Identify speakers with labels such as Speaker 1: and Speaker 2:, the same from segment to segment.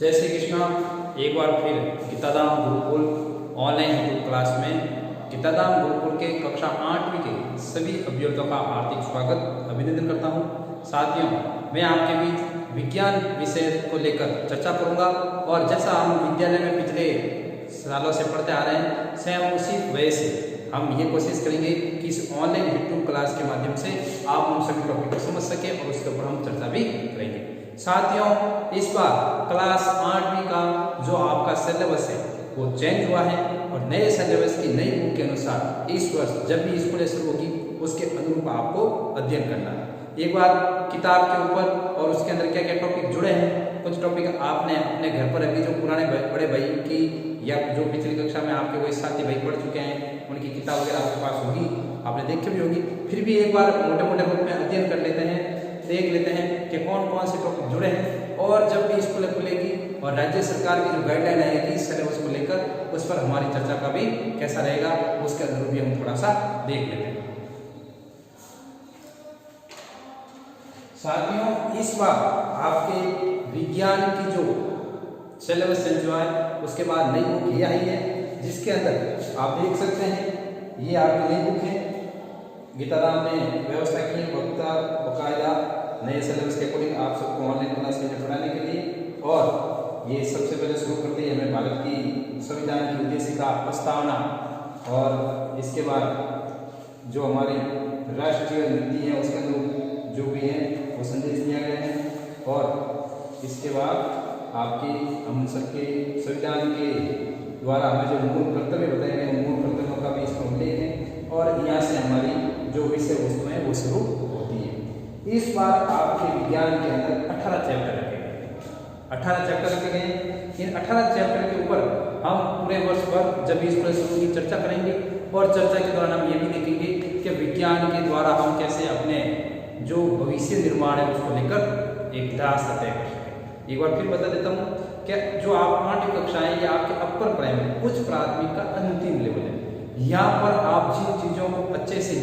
Speaker 1: जय श्री कृष्णा। एक बार फिर गीताधाम गुरुकुल ऑनलाइन यूट्यूब क्लास में गीताधाम गुरुकुल के कक्षा 8वीं के सभी अभ्यर्थियों का हार्दिक स्वागत अभिनंदन करता हूं। साथियों, मैं आपके बीच विज्ञान विषय को लेकर चर्चा करूंगा और जैसा हम विद्यालय में पिछले सालों से पढ़ते आ रहे हैं सेम उसी वजह से हम ये कोशिश करेंगे कि इस ऑनलाइन यूट्यूब क्लास के माध्यम से आप उन सभी टॉपिक को समझ सकें और उसके ऊपर हम चर्चा भी करेंगे। साथियों, इस बार क्लास 8वीं का जो आपका सिलेबस है वो चेंज हुआ है और नए सिलेबस की नई बुक के अनुसार इस वर्ष जब भी स्कूलें शुरू होगी उसके अनुरूप आपको अध्ययन करना है। एक बार किताब के ऊपर और उसके अंदर क्या क्या टॉपिक जुड़े हैं, कुछ टॉपिक आपने अपने घर पर अभी जो पुराने बड़े भाई की या जो पिछली कक्षा में आपके कोई साथी भाई पढ़ चुके हैं उनकी किताब वगैरह आपके पास होगी, आपने देखी भी होगी। फिर भी एक बार मोटे मोटे रूप में अध्ययन कर लेते हैं, देख लेते हैं कि कौन कौन से टॉपिक जुड़े हैं और जब भी स्कूलें खुलेगी और राज्य सरकार की जो गाइडलाइन आएगी सिलेबस को लेकर उस पर हमारी चर्चा का भी कैसा रहेगा उसके अनुरूप भी हम थोड़ा सा देख लेते हैं। साथियों, इस बार आपके विज्ञान की जो सिलेबस चेंज हुआ है उसके बाद नई बुक ये आई है जिसके अंदर आप देख सकते हैं ये आपकी नई बुक है। गीताधाम ने व्यवस्था की वक्ता बकायदा नए सिलेबस के अकॉर्डिंग आप सबको ऑनलाइन क्लास में पढ़ाने के लिए। और ये सबसे पहले शुरू करते हैं हमें भारत की संविधान की उद्देशिका प्रस्तावना और इसके बाद जो हमारी राष्ट्रीय नीति है उसके अनुरूप जो भी है वो संदेश दिया गया है। और इसके बाद आपके हम सबके संविधान के द्वारा हमें जो मूल कर्तव्य बताए गए हैं मूल कर्तव्यों का भी इसमें उल्लेख है और यहाँ से हमारी जो विषय वस्तु है वो शुरू होती है। इस बार आपके विज्ञान के अंदर 18 चैप्टर रखे गए, 18 चैप्टर रखे गए। इन 18 चैप्टर के ऊपर हम पूरे वर्ष भर जब भी स्कूल शुरू की चर्चा करेंगे और चर्चा के दौरान हम ये भी देखेंगे कि विज्ञान के द्वारा हम कैसे अपने जो भविष्य निर्माण है उसको लेकर एक रास्ता तय कर सकें। एक बार फिर बता देता हूँ कि जो आप 8वीं कक्षाएं या आपके अपर प्राइमरी उच्च प्राथमिक का अंतिम लेवल है, यहाँ पर आप जिन चीज़ों को अच्छे से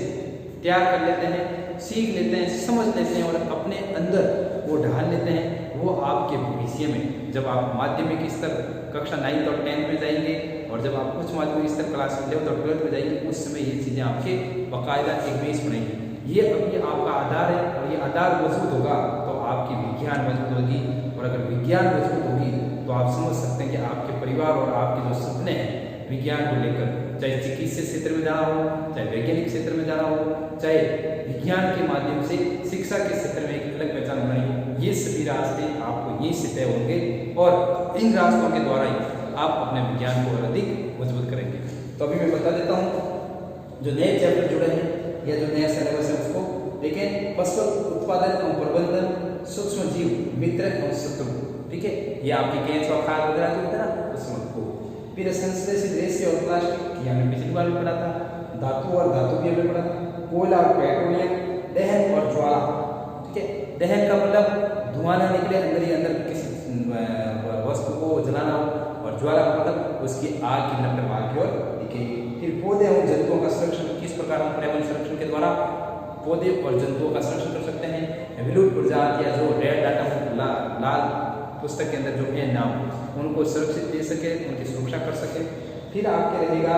Speaker 1: तैयार कर लेते हैं, सीख लेते हैं, समझ लेते हैं और अपने अंदर वो ढाल लेते हैं, वो आपके भविष्य में जब आप माध्यमिक स्तर कक्षा 9 और 10 में जाएंगे और जब आप उच्च माध्यमिक स्तर क्लास 11 और 12 में जाएंगे उस समय ये चीज़ें आपके बाकायदा एक बेस बनेंगी। ये अभी आपका आधार है और ये आधार मजबूत होगा तो आपकी विज्ञान मजबूत होगी और अगर विज्ञान मजबूत होगी तो आप समझ सकते हैं कि आपके परिवार और आपके जो सपने हैं विज्ञान को लेकर, चाहे चिकित्सा क्षेत्र में जाना हो, चाहे वैज्ञानिक क्षेत्र में जाना हो, चाहे विज्ञान के माध्यम से शिक्षा के क्षेत्र में एक अलग पहचान बनानी हो, ये सभी रास्ते आपको यहीं से तय होंगे और इन रास्तों के द्वारा ही आप अपने विज्ञान को और अधिक मजबूत करेंगे। तो अभी मैं बता देता हूँ जो नए चैप्टर जुड़े हैं या जो नया सिलेबस है उसको देखें। पशु उत्पादन एवं प्रबंधन, सूक्ष्म जीव, मित्र और शत्रु, ठीक है, ये आपकी केंद्र और खाद वगैरह जो होता है ना उसमें को। फिर संश्लेषित रेशे और प्लास्टिक, ये हमने पिछली बार भी पढ़ा था। धातु और धातु भी हमने पढ़ा था। कोयला और पेट्रोलियम, दहन और ज्वाला, ठीक है, दहन का मतलब धुआं ना निकले अंदर ही अंदर किसी वस्तु को जलाना हो और ज्वाला का मतलब उसकी आग की लपट बाहर की ओर दिखेगी। फिर पौधे और जंतुओं का संरक्षण, किस प्रकार हम पर्यावरण संरक्षण के द्वारा पौधे और जंतुओं का संरक्षण कर सकते हैं। विलुप्त प्रजाति या जो रेड डाटा लाल पुस्तक के अंदर जो है नाम उनको सुरक्षित दे सके, उनकी सुरक्षा कर सके। फिर आपके रहेगा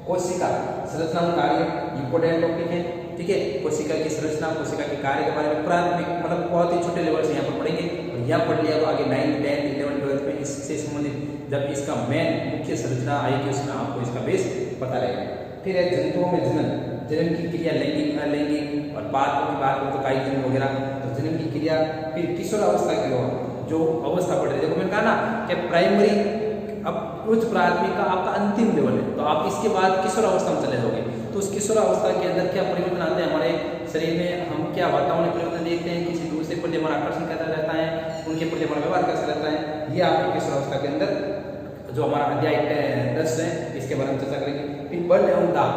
Speaker 1: कोशिका संरचना कार्य, इंपोर्टेंट टॉपिक है, ठीक है। कोशिका की संरचना, कोशिका के कार्य के बारे में प्राथमिक मतलब बहुत ही छोटे लेवल से यहाँ पर पढ़ेंगे और यहाँ पढ़ लिया तो आगे 9, 10, 11, 12 में इससे संबंधित जब इसका मेन मुख्य संरचना आएगी उसमें आपको इसका बेस पता रहेगा। फिर है जंतुओं में जनन, जन्म की क्रिया, लैंगिक अलैंगिक और बात की बात हो तो काई जन्म वगैरह, तो जन्म की क्रिया। फिर किशोर अवस्था की जो अवस्था पड़ रही है, देखो मैंने कहा ना कि प्राइमरी अब उच्च प्राथमिक का आपका अंतिम लेवल है तो आप इसके बाद किशोर अवस्था में चले जाओगे तो उस किशोर अवस्था के अंदर क्या परिवर्तन आते हैं हमारे शरीर में, हम क्या वातावरण परिवर्तन देखते हैं, किसी दूसरे प्रति हमारा आकर्षण कैसा रहता है, उनके प्रति हमारा व्यवहार कैसा रहता है, ये आपके किशोर अवस्था के अंदर जो हमारा अध्याय 10 है इसके बारे में चर्चा करेंगे। फिर बल एवं दाब,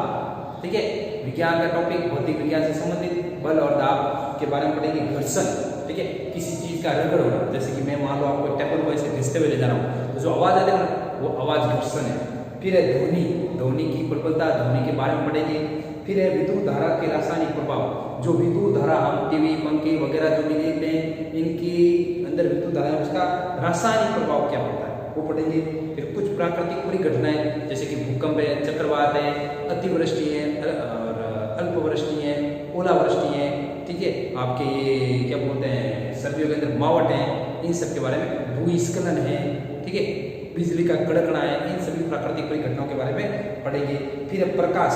Speaker 1: ठीक है, विज्ञान का टॉपिक भौतिक विज्ञान से संबंधित बल और दाब के बारे में पढ़ेंगे। घर्षण, ठीक है, किसी चीज का रगड़ होना, जैसे कि मैं मान लो आपको टेबल को ऐसे घिसते हुए ले जा रहा हूँ तो जो आवाज आती है ना वो आवाज घर्षण है। फिर है ध्वनि, ध्वनि की प्रबलता, ध्वनि के बारे में पढ़ेंगे। फिर है विद्युत धारा के रासायनिक प्रभाव। जो विद्युत धारा हम टीवी पंखे वगैरह जो भी देखते हैं इनकी अंदर विद्युत धारा है उसका रासायनिक प्रभाव क्या होता है वो पढ़ेंगे। फिर कुछ प्राकृतिक पूरी घटनाएं जैसे कि भूकंप है, चक्रवात है, अतिवृष्टि है और अल्पवृष्टि है, ओलावृष्टि है, ठीक है, आपके ये क्या बोलते हैं सर्दियों के अंदर मावट है, इन सब के बारे में भूस्खलन है, ठीक है, बिजली का कड़कना है, इन सभी प्राकृतिक पूरी घटनाओं के बारे में पढ़ेंगे। फिर प्रकाश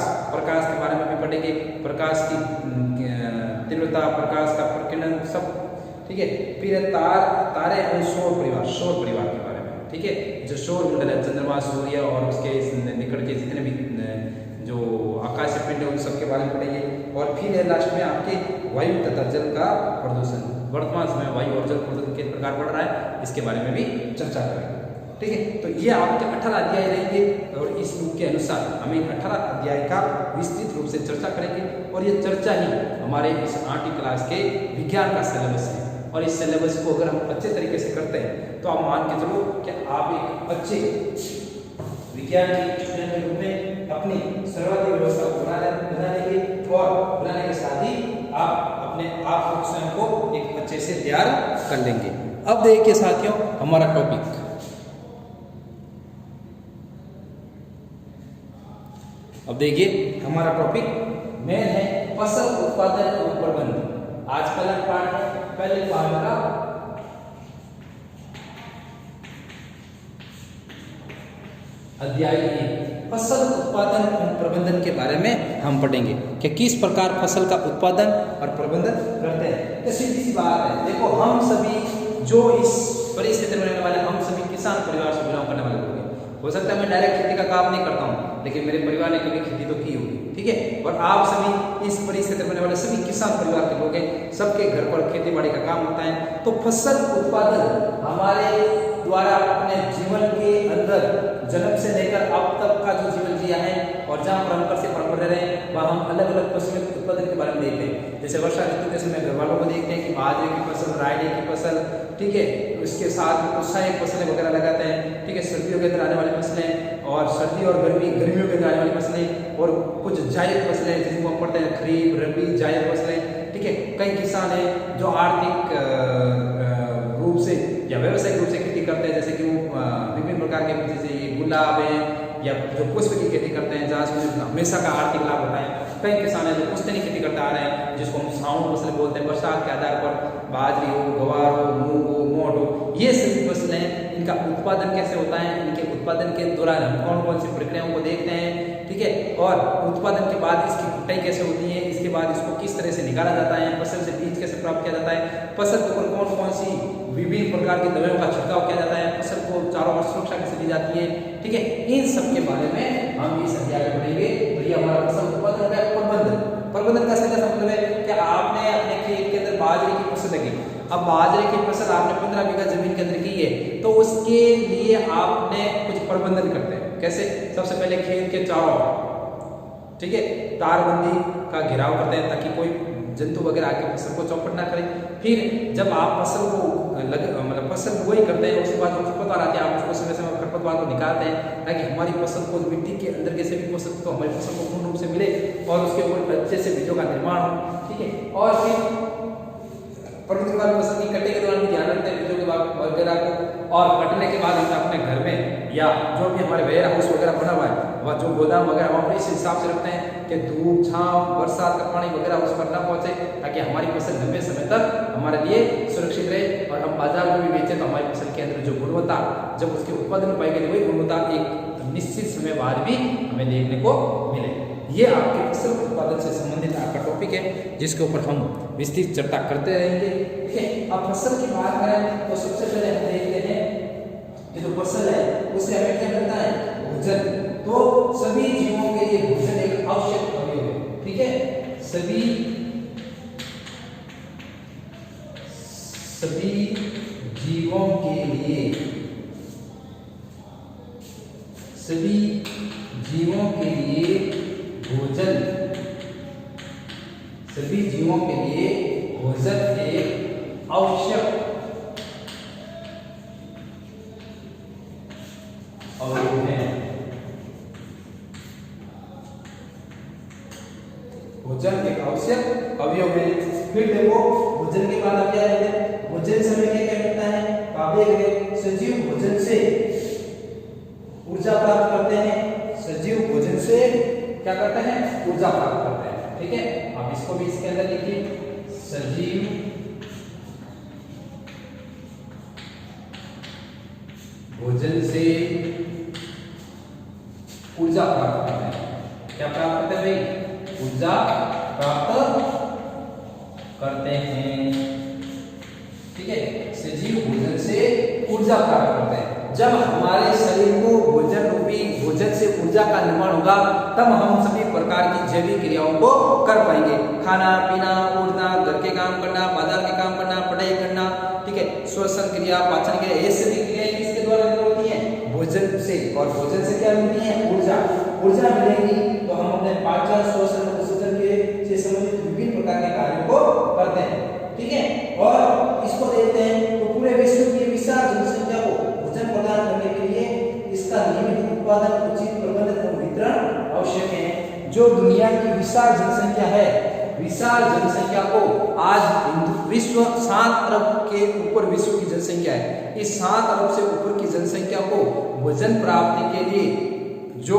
Speaker 1: के बारे में भी पढ़ेंगे, प्रकाश की तीव्रता, प्रकाश का प्रकीर्णन सब, ठीक है। फिर तारे और सौर परिवार के बारे में, ठीक है, जो सौर मंडल है चंद्रमा, सूर्य और उसके निकट के जितने भी जो आकाशीय पिंड है उन सब के बारे में पढ़ेंगे। और फिर है लास्ट में आपके वायु तथा जल का प्रदूषण। वर्तमान समय में वायु और जल प्रदूषण किस प्रकार बढ़ रहा है इसके बारे में भी चर्चा करेंगे, ठीक है। तो ये आपके 18 अध्याय रहेंगे और इस बुक के अनुसार हम इन 18 अध्याय का विस्तृत रूप से चर्चा करेंगे और ये चर्चा ही हमारे इस 8वीं क्लास के विज्ञान का सिलेबस है। और इस सिलेबस को अगर हम अच्छे तरीके से करते हैं तो आप मान के चलो कि आप एक अच्छे विज्ञान के स्टूडेंट के रूप में अपनी सर्वाधिक व्यवस्था को बना लेंगे और बनाने के साथ ही आप अपने आप को स्वयं को एक अच्छे से तैयार कर लेंगे। अब देखिए साथियों हमारा टॉपिक, अब देखिए हमारा टॉपिक मेन है फसल उत्पादन और प्रबंधन। आज पहला पार्ट है, पहले पार्ट का अध्याय फसल उत्पादन और प्रबंधन के बारे में हम पढ़ेंगे कि किस प्रकार फसल का उत्पादन और प्रबंधन करते हैं। तो सीधी सी बात है, देखो हम सभी जो इस परिस्थिति में रहने वाले हम सभी किसान परिवार से बिलोंग करने वाले लोग हैं। हो सकता है मैं डायरेक्ट खेती का काम नहीं करता हूँ लेकिन मेरे परिवार ने कभी खेती तो की होगी, ठीक है। और आप सभी इस परिस्थिति में रहने वाले सभी किसान परिवार के लोग हैं, सबके घर पर खेती बाड़ी का काम होता है। तो फसल उत्पादन हमारे द्वारा अपने जीवन के अंदर जन्म से लेकर अब तक का जो जीवन जिया है और जहाँ परंपरा से परंपरा रहे हैं वह हम अलग अलग फसल उत्पादन के बारे में देखते हैं। जैसे वर्षा ऋतु के समय घर वालों को देखते हैं कि बाजरे की फसल, रायडे की फसल, ठीक है, उसके साथ सहायक फसलें वगैरह लगाते हैं, ठीक है, सर्दियों के अंदर आने वाली फसलें और सर्दी और गर्मियों के अंदर आने वाली फसलें और कुछ जायद फसलें जिनको हम पढ़ते हैं खरीफ, रबी, जायद फसलें, ठीक है। कई किसान हैं जो आर्थिक रूप से या व्यावसायिक रूप से खेती करते हैं, जैसे कि वो विभिन्न प्रकार के जैसे गुलाब है या जो पुष्प की खेती करते हैं जहाँ से हमेशा का आर्थिक लाभ होता है। कई किसान हैं जो पुश्तैनी खेती करते आ रहे हैं जिसको हम साउंड फसलें बोलते हैं। बरसात के आधार पर बाजरी हो, गवार हो, मूंग हो, मोट हो, ये सभी फसलें इनका उत्पादन कैसे होता है, इनके उत्पादन के दौरान हम कौन कौन सी प्रक्रियाओं को देखते हैं, ठीक है। और उत्पादन के बाद इसकी कुटाई कैसे होती है, इसके बाद इसको किस तरह से निकाला जाता है, फसल से बीज कैसे प्राप्त किया जाता है, फसल के ऊपर कौन कौन सी विभिन्न प्रकार की दवाइयों का छिड़काव किया जाता है, फसल को चारों ओर सुरक्षा कैसे दी जाती है, ठीक है। इन सब के बारे में हम इस अध्याय में पढ़ेंगे। तो ये हमारा फसल उत्पादन का प्रबंधन का सीधा मतलब है कि आपने अपने खेत के अंदर बाजरे की फसल लगी। अब बाजरे की फसल आपने 15 बीघा जमीन के अंदर की है तो उसके लिए आपने कुछ प्रबंधन करते हैं। कैसे? सबसे पहले खेत के चारों ओर, ठीक है, तारबंदी का घेराव करते हैं ताकि कोई जंतु वगैरह आके फसल को चौपट ना करे। फिर जब आप फसल को मतलब फसल बुआई करते हैं उसके बाद जो खरपतवार आते हैं आप उसको समय समय खरपतवार को निकालते हैं ताकि हमारी फसल को मिट्टी के अंदर के सभी पोषक तो हमारी फसल को पूर्ण रूप से मिले और उसके ऊपर अच्छे से बीजों का निर्माण हो, ठीक है। और फिर प्रबंधन वाली फसल की कटने के दौरान भी ध्यान रखते हैं बीजों के वगैरह को। और कटने के बाद हम अपने घर में या जो भी हमारे वेयर हाउस वगैरह बना हुआ है वह जो गोदाम वगैरह वहाँ पर इस हिसाब से रखते हैं कि धूप छांव बरसात का पानी वगैरह उस पर ना पहुंचे ताकि हमारी फसल लंबे समय तक हमारे लिए सुरक्षित रहे और हम बाजार में भी बेचें तो हमारी फसल के अंदर जो गुणवत्ता जब उसके उत्पादन में पाई गई वही गुणवत्ता एक निश्चित समय बाद भी हमें देखने को मिले। ये आपके फसल उत्पादन से संबंधित आपका टॉपिक है जिसके ऊपर हम विस्तृत चर्चा करते रहेंगे, ठीक है। अब फसल की बात करें तो सबसे पहले हम देखते हैं कि जो फसल है उससे हमें क्या मिलता है? भोजन। तो सभी जीवों के लिए भोजन एक आवश्यक अवयव है, ठीक है। सभी जीवों के लिए भोजन, सभी जीवों के लिए भोजन एक आवश्यक अवयव है। ऊर्जा प्राप्त करते हैं। ठीक है, आप इसको भी इसके अंदर लिखिए, सजीव भोजन से ऊर्जा प्राप्त करते हैं। क्या प्राप्त करते हैं भाई? ऊर्जा प्राप्त करते हैं। ठीक है, सजीव भोजन से ऊर्जा प्राप्त करते हैं। जब हमारे शरीर को भोजन रूपी भोजन से ऊर्जा का निर्माण होगा, तब हम सभी प्रकार की जैविक क्रियाओं को कर पाएंगे। खाना पीना, उड़ना, घर के काम करना, बाजार के काम करना, पढ़ाई करना, ठीक है, श्वसन क्रिया, पाचन क्रिया, ये सभी क्रियाएं किसके द्वारा होती हैं? भोजन से। और भोजन से क्या मिलती है? ऊर्जा। ऊर्जा मिलेगी तो हम अपने पाचन, श्वसन, उत्सर्जन के से संबंधित विभिन्न प्रकार के कार्यों को करते हैं। ठीक है, और इसको देखते हैं तो पूरे विश्व की विशाल जनसंख्या को भोजन प्रदान करने के लिए इसका नियमित उत्पादन, उचित प्रबंधन और वितरण आवश्यक है। जो दुनिया की विशाल जनसंख्या है, विशाल जनसंख्या को आज विश्व 7 अरब के ऊपर विश्व की जनसंख्या है। इस 7 अरब से ऊपर की जनसंख्या को भोजन प्राप्ति के लिए जो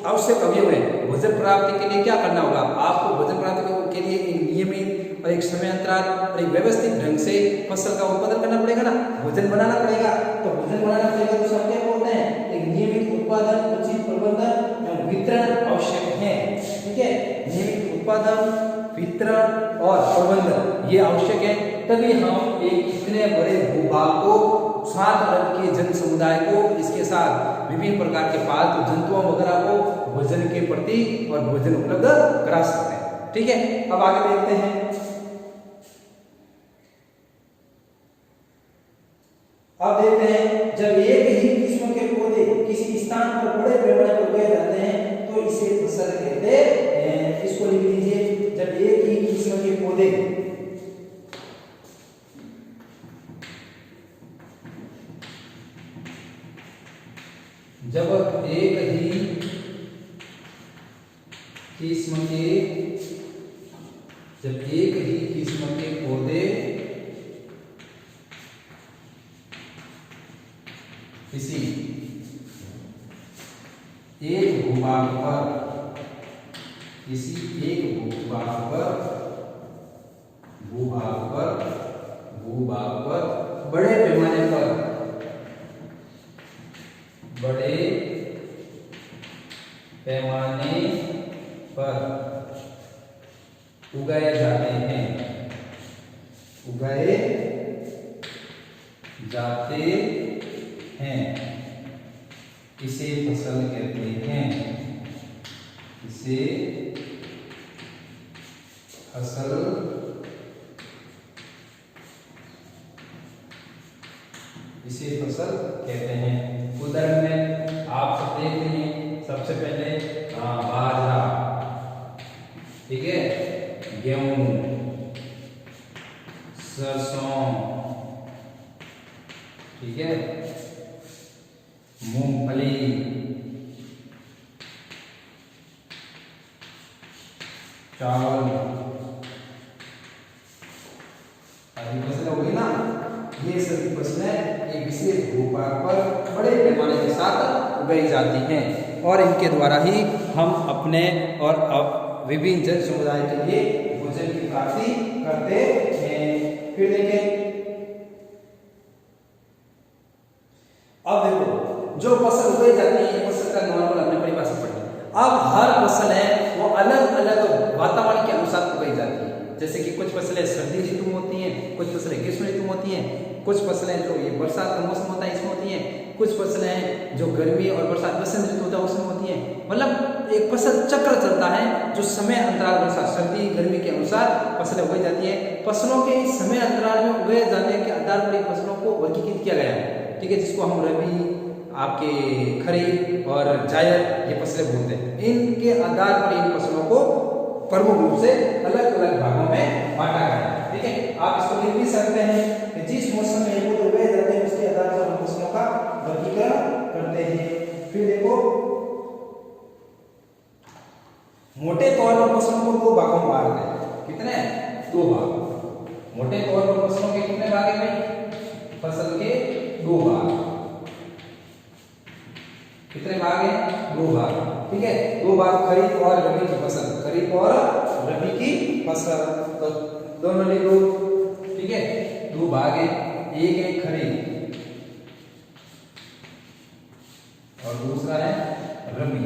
Speaker 1: आवश्यक अवयव है, भोजन प्राप्ति के लिए क्या करना होगा? आपको भोजन प्राप्ति के लिए एक नियमित और एक समय अंतराल और एक व्यवस्थित ढंग से फसल का उत्पादन करना पड़ेगा ना, भोजन बनाना पड़ेगा। तो भोजन बनाना पड़ेगा तो सब क्या बोलते हैं? एक नियमित उत्पादन, उचित प्रबंधन एवं वितरण आवश्यक है। ठीक है, नियमित उत्पादन, वितरण और प्रबंधन ये आवश्यक है, तभी हम एक इतने बड़े भूभाग को, 7 अरब के जन समुदाय को, इसके साथ विभिन्न प्रकार के पालतू जंतुओं वगैरह को भोजन के प्रति और भोजन उपलब्ध करा सकते हैं। ठीक है, अब आगे देखते हैं। अब देखते हैं, जब एक ही किस्म के पौधे किसी स्थान पर बड़े पैमाने पर उगाए जाते हैं तो इसे फसल कहते हैं। इसको लिख लीजिए, जब एक ही किस्म के पौधे जब एक ही किस्म के पौधे किसी एक भूभाग पर बड़े पैमाने पर उगाए जाते हैं, इसे फसल कहते हैं। इसे फसल कहते हैं। उदाहरण में आप सब देख रहे हैं, सबसे पहले बाजरा, ठीक है, गेहूं, सरसों, ठीक है, मूंगफली, चावल आदि फसलें हो गई ना। ये सभी फसलें एक विशेष भूभाग पर बड़े पैमाने के साथ उगाई जाती हैं और इनके द्वारा ही हम अपने और विभिन्न जन समुदाय के लिए भोजन की प्राप्ति करते हैं। फिर देखें, अब देखो, जो फसल उगाई जाती है, फसल का नॉर्मल हमने परिभाषा पढ़ी। अब हर फसल है वो अलग अलग वातावरण के अनुसार उगाई जाती है। जैसे कि कुछ फसलें सर्दी ऋतु में होती हैं, कुछ फसलें ग्रीष्म ऋतु में होती हैं, कुछ फसलें जो ये बरसात का मौसम होता है इसमें होती हैं, कुछ फसलें हैं जो गर्मी और बरसात बसंत ऋतु होता है उसमें होती हैं। मतलब एक फसल चक्र चलता है जो समय अंतराल के अनुसार सर्दी गर्मी के अनुसार फसलें उगाई जाती है। फसलों के इस समय अंतराल में उगाए जाने के आधार पर फसलों को वर्गीकृत किया गया है, ठीक है, जिसको हम रबी, आपके खरीफ और जायद ये फसलें बोलते हैं। इनके आधार पर इन फसलों को प्रमुख रूप से अलग अलग भागों में बांटा गया है। ठीक है, आप इसको लिख भी सकते हैं कि जिस मौसम में वो उगाए जाते हैं उसके आधार पर हम फसलों का वर्गीकरण करते हैं। फिर देखो, मोटे तौर पर फसलों को 2 भागों में बांटते हैं। कितने? 2 भाग। मोटे तौर पर फसलों के कितने भाग हैं? फसल के 2 भाग। कितने भाग हैं? 2 भाग। ठीक है। दो भाग खरीफ और रबी की फसल, खरीफ और रबी की फसल, तो दोनों लिख लो, ठीक है। दो भाग है, एक है खरीफ और दूसरा है रबी,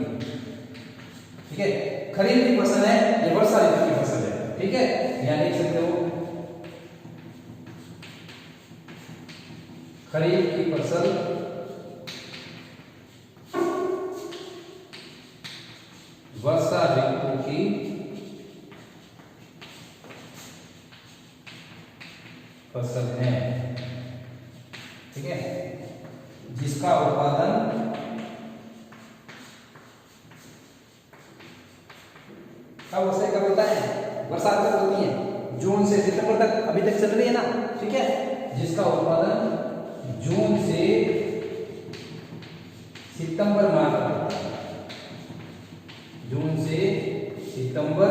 Speaker 1: ठीक है। खरीफ की फसल है, ये वर्षा ऋतु की फसल है, ठीक है। यहाँ लिख सकते हो खरीफ की फसल वर्षा ऋतु की फसल है, ठीक है, जिसका उत्पादन कब से कब होता है, बरसात तक होती है, जून से सितंबर तक अभी तक चल रही है ना, ठीक है। जिसका उत्पादन जून से सितंबर माह तक, जून से सितंबर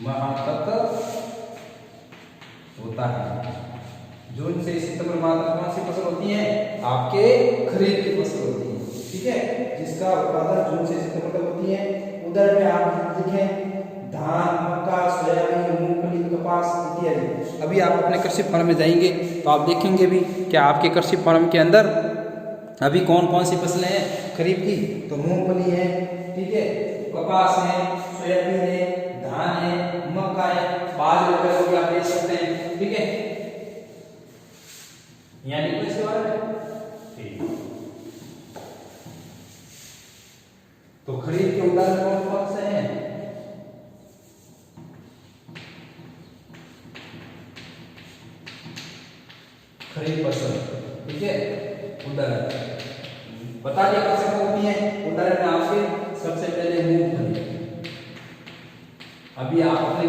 Speaker 1: माह तक होता है। जून से सितंबर माह तक कौन सी फसल होती है, आपके खरीफ की फसल होती है, ठीक है, जिसका उत्पादन जून से सितंबर तक होती है। उधर में आप देखें धान, मक्का, सोयाबीन, मूंगफली, कपास इत्यादि। अभी आप अपने कृषि फार्म में जाएंगे तो आप देखेंगे भी क्या आपके कृषि फार्म के अंदर अभी कौन कौन सी फसलें हैं खरीफ की, तो मूंगफली है, ठीक है, कपास है, सोयाबीन है, धान है, मक्का है, बाजरा वगैरह को भी आप ले सकते हैं, ठीक है। यानी कोई इसके बारे में ठीक। तो खरीफ के उदाहरण कौन कौन से हैं, खरीफ फसल, ठीक है। उदाहरण बता दिया कैसे होती है, उदाहरण में आपके सबसे पहले मूंगफली, अभी आप अपने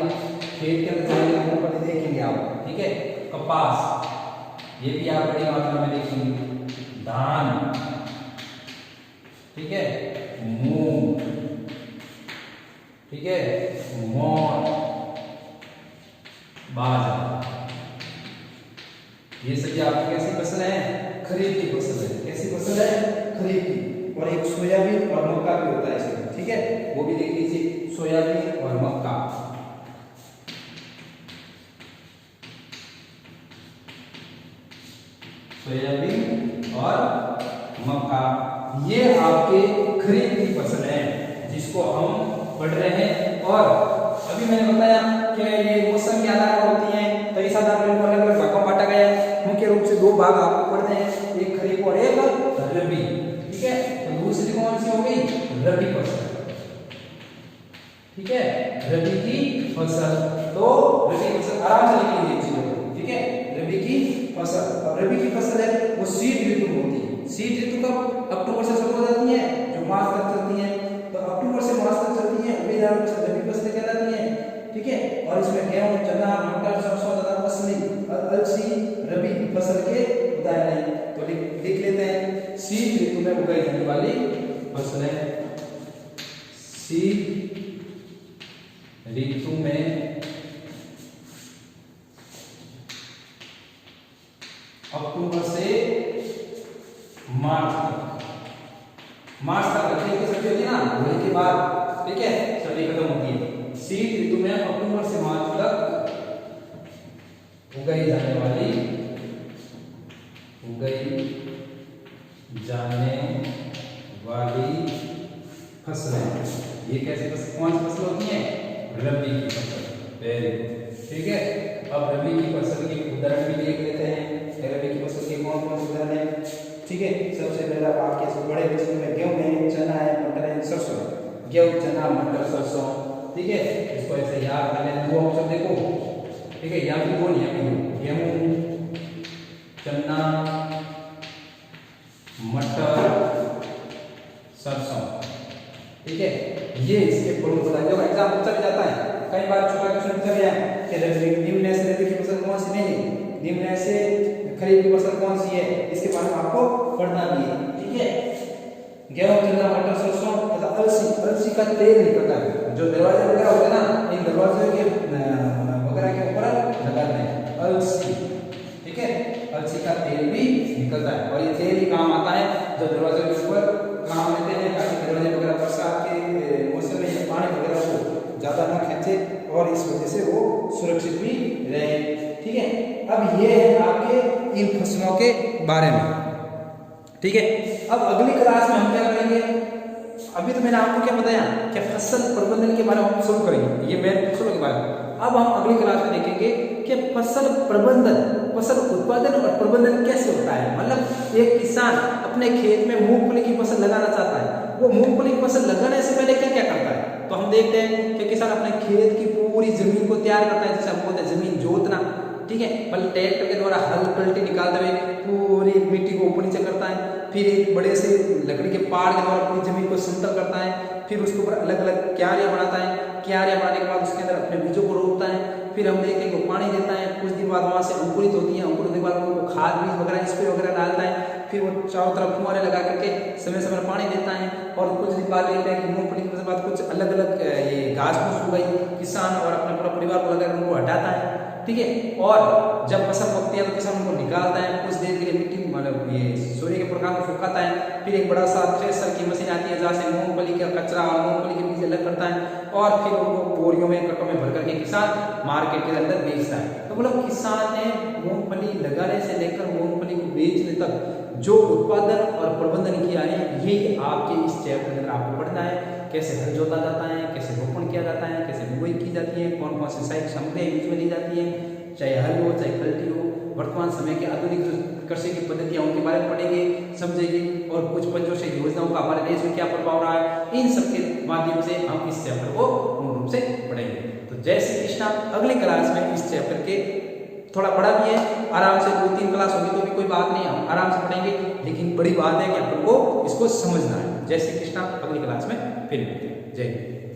Speaker 1: खेत के अंदर जाएंगे मूंगफली देखेंगे आप, ठीक है। कपास, ये भी आप बड़ी मात्रा में देखेंगे, धान, ठीक है, मूंग, ठीक है, मोठ, बाजरा, ये सभी आपकी कैसी फसल है, खरीफ की फसल है। कैसी फसल है, खरीफ की। और एक सोयाबीन और मक्का भी होता है इसमें, ठीक है, वो भी देख लीजिए, सोयाबीन और मक्का, सोयाबीन और मक्का, ये आपके खरीफ की फसल है जिसको हम पढ़ रहे हैं। और अभी मैंने बताया कि ये मौसम के आधार पर होती है, तो इस आधार पर इनको अलग अलग भागों में बांटा गया है। मुख्य रूप से दो भाग आपको पढ़ने हैं, एक खरीफ और एक रबी, ठीक है। तो दूसरी कौन सी हो गई, रबी फसल, ठीक है, रबी की फसल। तो रबी फसल आराम से लिख लीजिए चीजों को, ठीक है। रबी की फसल, और रबी की फसल है वो शीत ऋतु में होती है। शीत ऋतु कब, अक्टूबर से शुरू हो जाती है, जो मार्च तक चलती है, तो अक्टूबर से मार्च तक चलती है, रबी फसलें कहलाती हैं, ठीक है। और इसमें गेहूं, चना, मटर, सरसों तथा अलसी रबी फसल के उदाहरण हैं। तो लिख लेते हैं, शीत ऋतु में उगाई जाने वाली फसलें, शीत ऋतु में अक्टूबर से मार्च तक, मार्च तक रखने की सब्जी होती है ना, होने के बाद, ठीक है, सर्दी खत्म होती है। शीत ऋतु में अक्टूबर से मार्च तक उगाई जाने वाली फसलें, ये कैसी फसल, कौन सी फसल होती है, रबी की फसल, वेरी गुड, ठीक है। अब रबी की फसल के उदाहरण भी देख लेते हैं, रबी की फसल के कौन कौन से उदाहरण है, ठीक है। सबसे पहला आपके बड़े बच्चों में गेहूं है, चना है, मटर है, सरसों है, गेहूं, चना, मटर, सरसों, ठीक है। इसको ऐसे याद कर लें, दो ऑप्शन देखो, ठीक है, यहाँ भी दो नहीं है, गेहूं, चना, मटर, सरसों, ठीक है। ये इसके फॉर्मूला जो एग्जाम पूछा भी जाता है, कई बार छोटा क्वेश्चन पूछा गया कि निम्न में से रबी की फसल कौन सी नहीं है, निम्न में से खरीफ की फसल कौन सी है, इसके बारे में आपको पढ़ना भी है, ठीक है। गेहूं, चना, मटर, सरसों तथा अलसी, अलसी का तेल निकलता है, जो दरवाजे वगैरह होते हैं ना, इन दरवाजे के वगैरह के ऊपर लगाते हैं, अलसी, ठीक है। अलसी का तेल भी निकलता है, और ये तेल ही काम आता है जो दरवाजे के ऊपर काम लेते हैं, ताकि दरवाजे ये है आपके इन फसलों के बारे में। ठीक है, अब अगली क्लास में हम क्या करेंगे, अभी तो मैंने आपको क्या बताया कि फसल प्रबंधन के बारे में हम शुरू करेंगे, ये मेन फसलों के बारे में। अब हम अगली क्लास में देखेंगे कि फसल प्रबंधन, फसल उत्पादन और प्रबंधन कैसे होता है। मतलब एक किसान अपने खेत में मूंगफली की फसल लगाना चाहता है, वो मूंगफली की फसल लगाने से पहले क्या क्या करता है, तो हम देखते हैं कि किसान अपने खेत की पूरी जमीन को तैयार करता है, जैसे हम बोलते हैं जमीन जोतना। ठीक है, पहले ट्रैक्टर के द्वारा हल पलटी निकालते हुए पूरी मिट्टी को ऊपर नीचे करता है, फिर एक बड़े से लकड़ी के पाड़ के द्वारा पूरी जमीन को समतल करता है, फिर उसके ऊपर अलग अलग क्यारियां बनाता है, क्यारियां बनाने के बाद उसके अंदर अपने बीजों को रोपता है, फिर हम देखते हैं कि पानी देता है, कुछ दिन बाद वहां से अंकुरित होती है, अंकुरित होने के बाद उनको खाद बीज वगैरह स्प्रे वगैरह डालता है, फिर वो चारों तरफ फुहारे लगा करके समय समय पानी देता है। और कुछ दिन बाद देखते हैं कि मूंगफली के बाद कुछ अलग अलग ये घास फूस हो गई, किसान और अपने पूरा परिवार को लगाकर उनको हटाता है। ठीक है, और जब फसल पकती है तो किसान उनको निकालता है, कुछ देर के लिए मिट्टी मतलब ये सूर्य के प्रकाश में सुखाता है, फिर एक बड़ा सा थ्रेशर की मशीन आती है जहाँ से मूंगफली का कचरा और मूंगफली के बीज अलग करता है, और फिर उनको बोरियों में कटों में भर करके किसान मार्केट के अंदर बेचता है। तो मतलब किसान ने मूंगफली लगाने से लेकर मूंगफली को बेचने तक जो उत्पादन और प्रबंधन किया है, यही आपके इस चैप्टर के अंदर आपको पढ़ना है। कैसे हल जोता जाता है, कैसे रोपण किया जाता है, कैसे बुआई की जाती है, कौन कौन सी सहायक सामग्रियां यूज में ली जाती है, चाहे हल हो चाहे कल्टी हो, वर्तमान समय के आधुनिक जो कृषि की पद्धतियां उनके बारे में पढ़ेंगे, समझेंगे, और कुछ पंचवर्षीय योजनाओं का हमारे देश में क्या प्रभाव रहा है, इन सब के माध्यम से हम इस चैप्टर को पूर्ण रूप से पढ़ेंगे। तो जय श्री कृष्णा। अगली क्लास में इस चैप्टर के थोड़ा बड़ा भी है, आराम से 2-3 क्लास होगी तो भी कोई बात नहीं, हम आराम से पढ़ेंगे, लेकिन बड़ी बात है कि अपन को इसको समझना है। जय श्री कृष्णा। अगली क्लास में फिर मिलते हैं। जय हिंद।